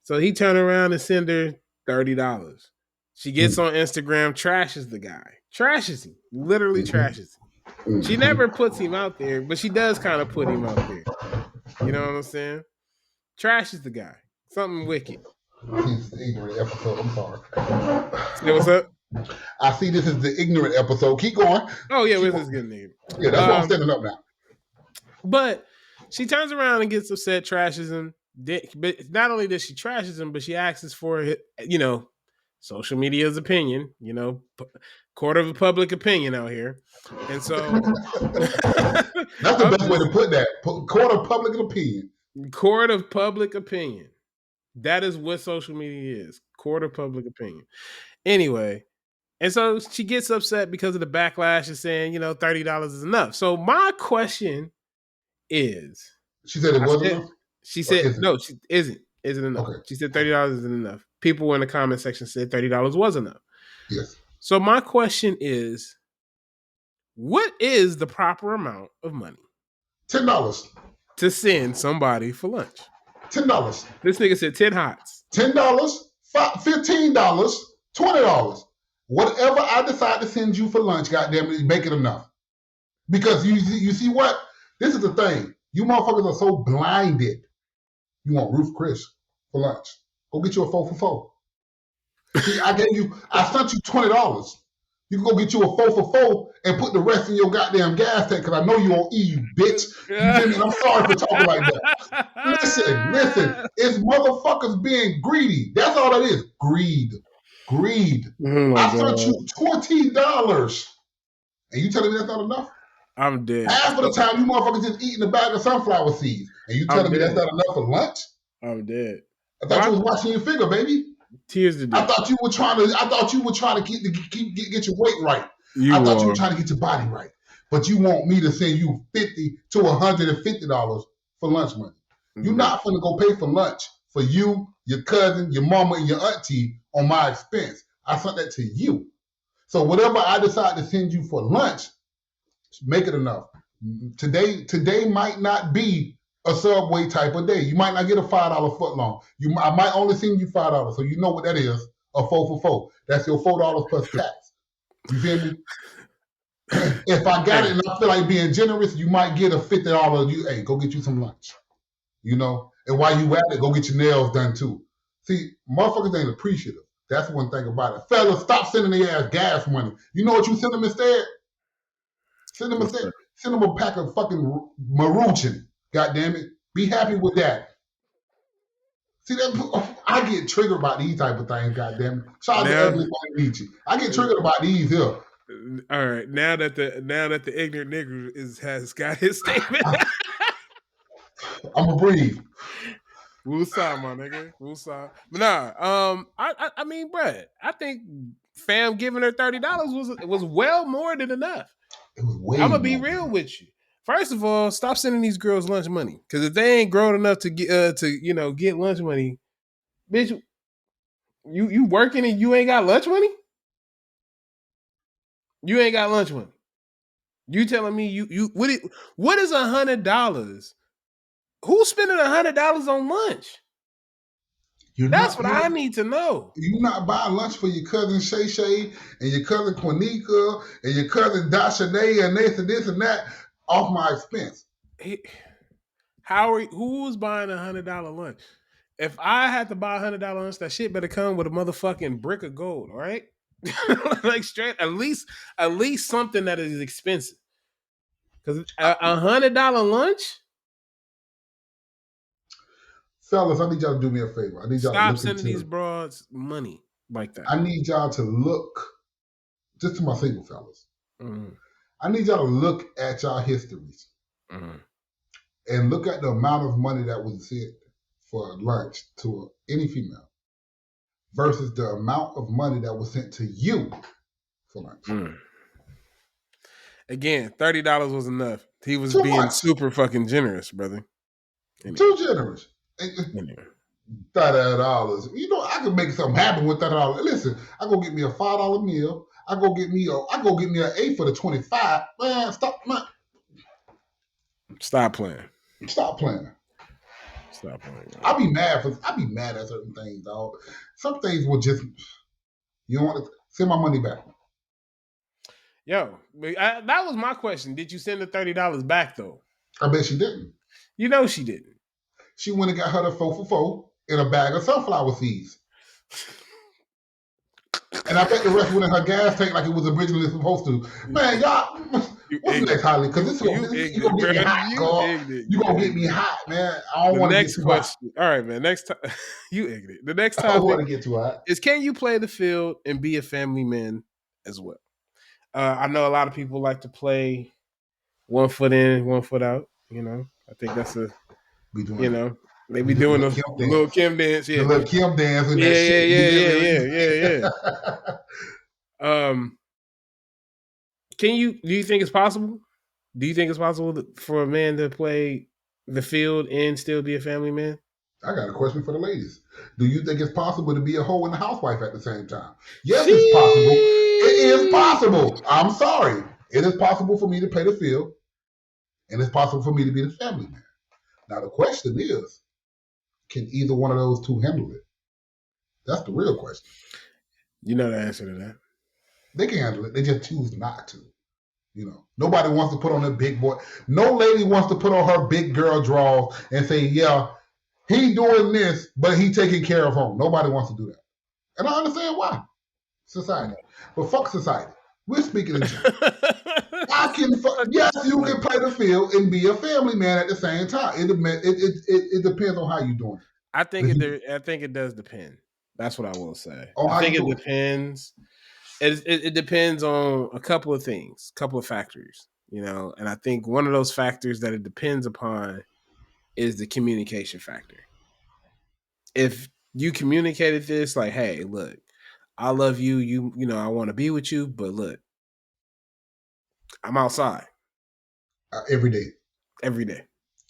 So he turned around and sent her $30. She gets on Instagram, trashes the guy. Trashes him. Literally trashes him. She never puts him out there, but she does kind of put him out there. You know what I'm saying? Trashes the guy. Something wicked. This is the ignorant episode. I'm sorry. Hey, what's up? I see this is the ignorant episode. Keep going. Oh, yeah, this is good nigga. Yeah, that's why I'm standing up now. But she turns around and gets upset, trashes him. But not only does she trashes him, but she asks for, social media's opinion, court of public opinion out here. And so that's the best way to put that. Court of public opinion. Court of public opinion. That is what social media is. Court of public opinion. Anyway, and so she gets upset because of the backlash and saying, $30 is enough. So my question is, she said it wasn't enough? She said, no, she isn't enough. Okay. She said $30 isn't enough. People in the comment section said $30 was enough. Yes. So my question is, what is the proper amount of money? $10. To send somebody for lunch. $10. This nigga said 10 hots. $10, $15, $20. Whatever I decide to send you for lunch, goddamn it, make it enough. Because you see what? This is the thing. You motherfuckers are so blinded. You want Ruth Chris for lunch. Go get you a 4 for $4. See, I sent you $20. You can go get you a 4 for $4 and put the rest in your goddamn gas tank because I know you on E, you bitch. You feel me? And I'm sorry for talking like that. Listen. It's motherfuckers being greedy. That's all that is. Greed. Oh I sent you $20. And you telling me that's not enough? I'm dead. Half of the time, you motherfuckers just eating a bag of sunflower seeds. And you telling me that's not enough for lunch? I'm dead. I thought you was watching your figure, baby. Tears to death. I thought you were trying to get your weight right. I thought you were trying to get your body right. But you want me to send you $50 to $150 for lunch money. Mm-hmm. You're not finna go pay for lunch for you, your cousin, your mama, and your auntie on my expense. I sent that to you. So whatever I decide to send you for lunch, make it enough. Today might not be a Subway type of day. You might not get a $5 foot long. I might only send you $5, so you know what that is, a 4 for $4. That's your $4 plus tax. You feel me? If I got it and I feel like being generous, you might get a $50. Hey, go get you some lunch. And while you at it, go get your nails done too. See, motherfuckers ain't appreciative. That's one thing about it. Fellas, stop sending their ass gas money. You know what you send them instead? Send them a pack of fucking Maruchan. God damn it. Be happy with that. See, I get triggered by these type of things, god damn it. Shout out to Ugly Money Nietzsche. I get triggered about these here. All right. Now that the ignorant nigga has got his statement. I'm gonna breathe. Woosah, my nigga. Woosah. But nah, I mean, bruh, I think fam giving her $30 was well more than enough. It was way I'm gonna be real with you. First of all, stop sending these girls lunch money. Because if they ain't grown enough to get lunch money, bitch, you working and you ain't got lunch money? You ain't got lunch money. You telling me what is $100? Who's spending $100 on lunch? That's what I need to know. You're not buying lunch for your cousin Shay Shay and your cousin Quanika and your cousin Dashanae and this and that off my expense. Who's buying $100 lunch? If I had to buy $100 lunch, that shit better come with a motherfucking brick of gold, all right? Like straight, at least something that is expensive. Because $100 lunch, Fellas, I need y'all to do me a favor. I need y'all to Stop look sending into these broads money like that. I need y'all to look, just to my single fellas. Mm-hmm. I need y'all to look at y'all histories and look at the amount of money that was sent for lunch to any female versus the amount of money that was sent to you for lunch. Again, $30 was enough. He was Too being much. super fucking generous, brother. Anyway. Too generous. $30. You know, I could make something happen with $30. Listen, I go get me a $5 meal. I go get me an 8 for the 25. Man, stop playing. Stop playing. I be mad at certain things, dog. Some things will just, you don't want to send my money back. Yo, that was my question. Did you send the $30 back though? I bet she didn't. You know she didn't. She went and got her the 4 for 4 in a bag of sunflower seeds. And I bet the rest went in her gas tank like it was originally supposed to. Man, y'all, what's the next Holly? Because you're going to get me hot, dog. You're going to get me hot, man. I don't want to get too hot. All right, man. Next time, you ignorant. The next time I don't want to get too hot. Is can you play the field and be a family man as well? I know a lot of people like to play 1 foot in, 1 foot out. You know, I think that's they be doing the little Kim dance. Yeah. The little Kim dance. And yeah. Do you think it's possible? Do you think it's possible for a man to play the field and still be a family man? I got a question for the ladies. Do you think it's possible to be a hoe and a housewife at the same time? Yes, it's possible. It is possible. I'm sorry. It is possible for me to play the field, and it's possible for me to be the family man. Now, the question is, can either one of those two handle it? That's the real question. You know the answer to that. They can handle it. They just choose not to. You know, nobody wants to put on a big boy. No lady wants to put on her big girl draws and say, yeah, he doing this, but he taking care of home. Nobody wants to do that. And I understand why. Society. But fuck society. We're speaking in general. Yes, you can play the field and be a family man at the same time. It depends on how you're doing it. I think it does depend. That's what I will say. I think it depends. It depends on a couple of things, couple of factors, you know. And I think one of those factors that it depends upon is the communication factor. If you communicated this like, hey, look, I love you, you know, I want to be with you, but look, I'm outside. Every day.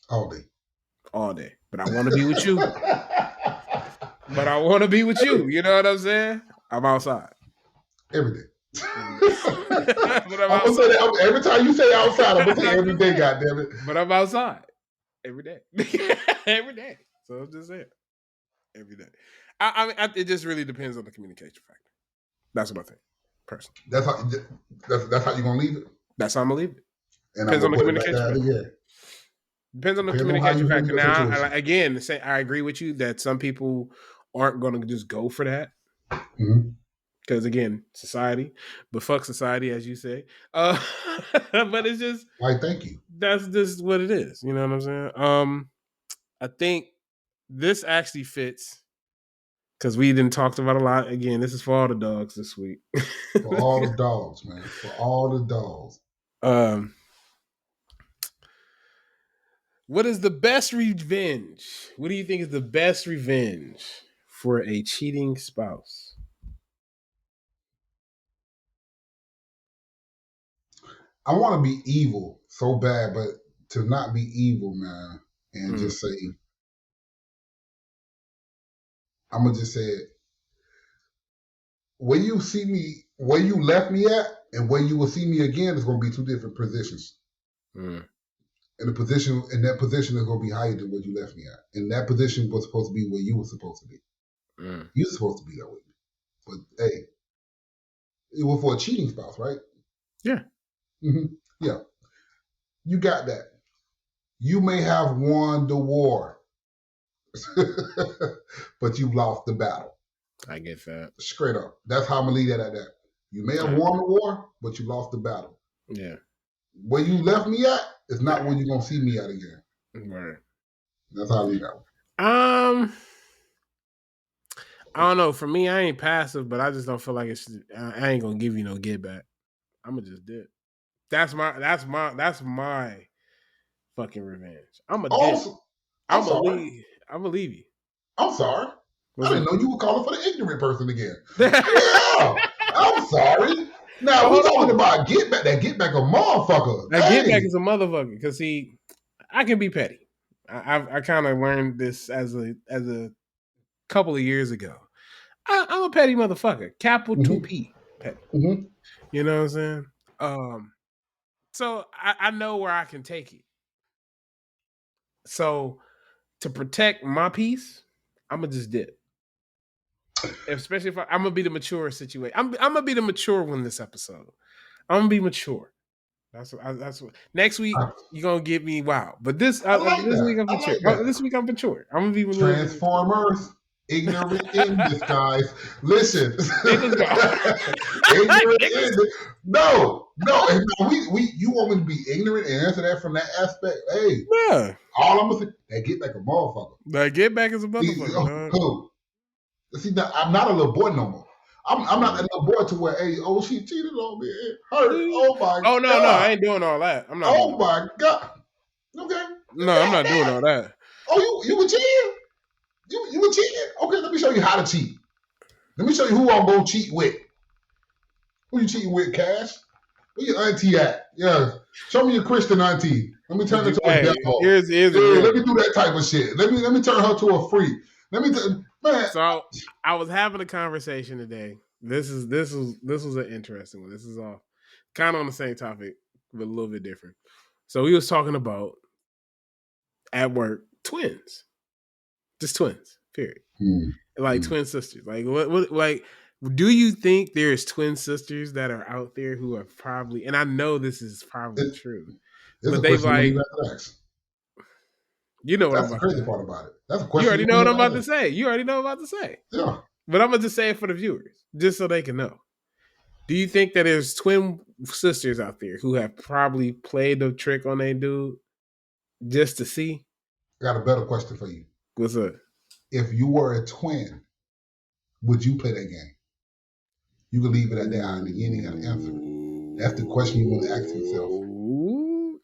All day. But I want to be with you. You know what I'm saying? I'm outside. Every day. I'm gonna say that every time you say outside, I'm gonna say every day, goddammit. But I'm outside. Every day. Every day. So I'm just saying. Every day. I mean, it just really depends on the communication factor. That's what I think, personally. That's how you're gonna leave it? That's how I'm gonna leave it. And depends on the communication factor. Depends on the communication factor. Now, I agree with you that some people aren't going to just go for that. Because, again, society. But fuck society, as you say. But it's just... Why, thank you. That's just what it is. You know what I'm saying? I think this actually fits... Because we didn't talk about a lot. Again, this is for all the dogs this week. For all the dogs, man. For all the dogs. What is the best revenge? What do you think is the best revenge for a cheating spouse? I want to be evil so bad, but to not be evil, man, and just say, I'm going to just say it. Where you see me, where you left me at, and where you will see me again is going to be two different positions. And that position is going to be higher than where you left me at. And that position was supposed to be where you were supposed to be. You were supposed to be there with me. But hey, it was for a cheating spouse, right? Yeah. Yeah. You got that. You may have won the war, but you lost the battle. I get that. Straight up. That's how I'm going to leave that at that. You may have won the war, but you lost the battle. Yeah. Where you left me at is not where you're going to see me at again. Right. That's how I leave that one. I don't know. For me, I ain't passive, but I just don't feel like I ain't gonna give you no get back. I'm gonna just dip. That's my fucking revenge. I'm gonna dip. I'm gonna leave you. I'm sorry. I didn't know you were calling for the ignorant person again. Yeah, I'm sorry. Now we talking about get back. That get back a motherfucker. That get back is a motherfucker. Because see, I can be petty. I kind of learned this as a couple of years ago. I'm a petty motherfucker. Capital 2P. Petty. Mm-hmm. You know what I'm saying? So I know where I can take it. So to protect my peace, I'm gonna just dip. Especially if I'm gonna be the mature situation. I'm gonna be the mature one this episode. I'm gonna be mature. That's what. Next week you're gonna get me wild, but this week I'm mature. This week I'm mature. I'm gonna be Transformers. Ignorant in disguise. Listen, ignorant in no. You want me to be ignorant and answer that from that aspect? Hey, yeah. All I'm gonna say, that get back a motherfucker. That get back is a motherfucker. See, I'm not a little boy no more. I'm not that little boy to where, hey, she cheated on me. It hurt. Oh my God. No, I ain't doing all that. I'm not. Oh my God. Okay. No, I'm not doing all that. Oh, you were cheating? You were cheating? Okay, let me show you how to cheat. Let me show you who I'm going to cheat with. Who you cheating with, Cash? Where your auntie at? Yeah. Show me your Christian auntie. Let me turn her to a devil. Let me do that type of shit. Let me turn her to a freak. Man. So I was having a conversation today. This was an interesting one. This is all kind of on the same topic, but a little bit different. So we was talking about at work twins. Just twins, period. Like twin sisters. Like what like do you think there's twin sisters that are out there who are probably, and I know this is probably true, but they like, you know what that's I'm the crazy part about it. That's a question. You already know what I'm about to say. Yeah. But I'm gonna just say it for the viewers, just so they can know. Do you think that there's twin sisters out there who have probably played the trick on their dude just to see? I got a better question for you. What's up? If you were a twin, would you play that game? You can leave it at that. You ain't got to answer. That's the question you want to ask yourself.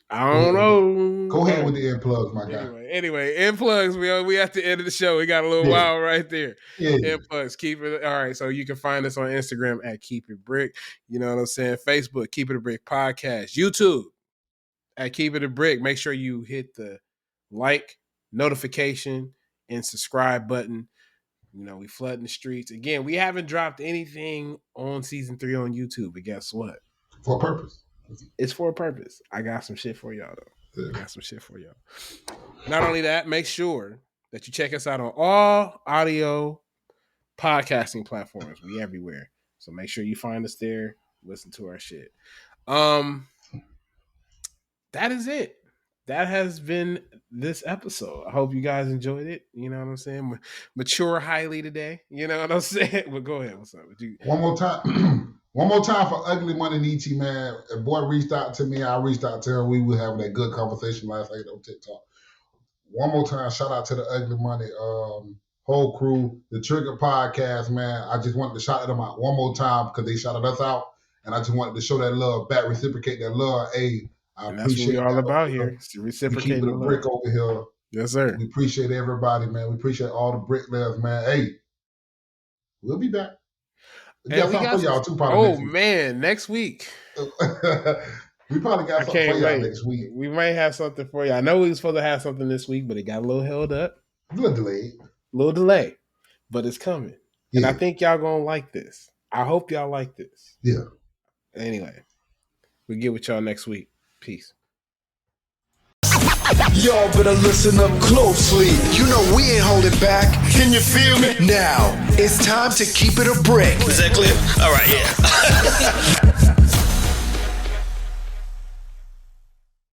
I don't know. Go ahead with the end plugs, my guy. Anyway, end plugs. We at the end of the show. We got a little wild right there. End plugs. Keep it. All right. So you can find us on Instagram at Keep It Brick. You know what I'm saying? Facebook, Keep It a Brick Podcast. YouTube at Keep It a Brick. Make sure you hit the like, notification, and subscribe button. You know, we flooding the streets. Again, we haven't dropped anything on season 3 on YouTube, but guess what? For a purpose. It's for a purpose. I got some shit for y'all, though. Not only that, make sure that you check us out on all audio podcasting platforms. We everywhere. So make sure you find us there. Listen to our shit. That is it. That has been this episode. I hope you guys enjoyed it. You know what I'm saying? Mature highly today. You know what I'm saying? But go ahead. What's up? One more time. One more time for Ugly Money Nietzsche, man. A boy reached out to me. I reached out to her. We were having that good conversation last night on TikTok. One more time, shout out to the Ugly Money whole crew, the Trigger Podcast, man. I just wanted to shout them out one more time because they shouted us out. And I just wanted to show that love back, reciprocate that love. Hey, I and appreciate that's what we're all about here. Reciprocating the brick over here. Yes, sir. We appreciate everybody, man. We appreciate all the bricklayers, man. Hey, we'll be back. We got something for y'all too, probably. Next week. We probably got something for y'all next week. We might have something for you. I know we were supposed to have something this week, but it got a little held up. A little delay. But it's coming. Yeah. And I think y'all gonna like this. I hope y'all like this. Yeah. Anyway, we'll get with y'all next week. Peace. Y'all better listen up closely. You know we ain't holding back. Can you feel me? Now, it's time to keep it a brick. Is that clear? All right, yeah.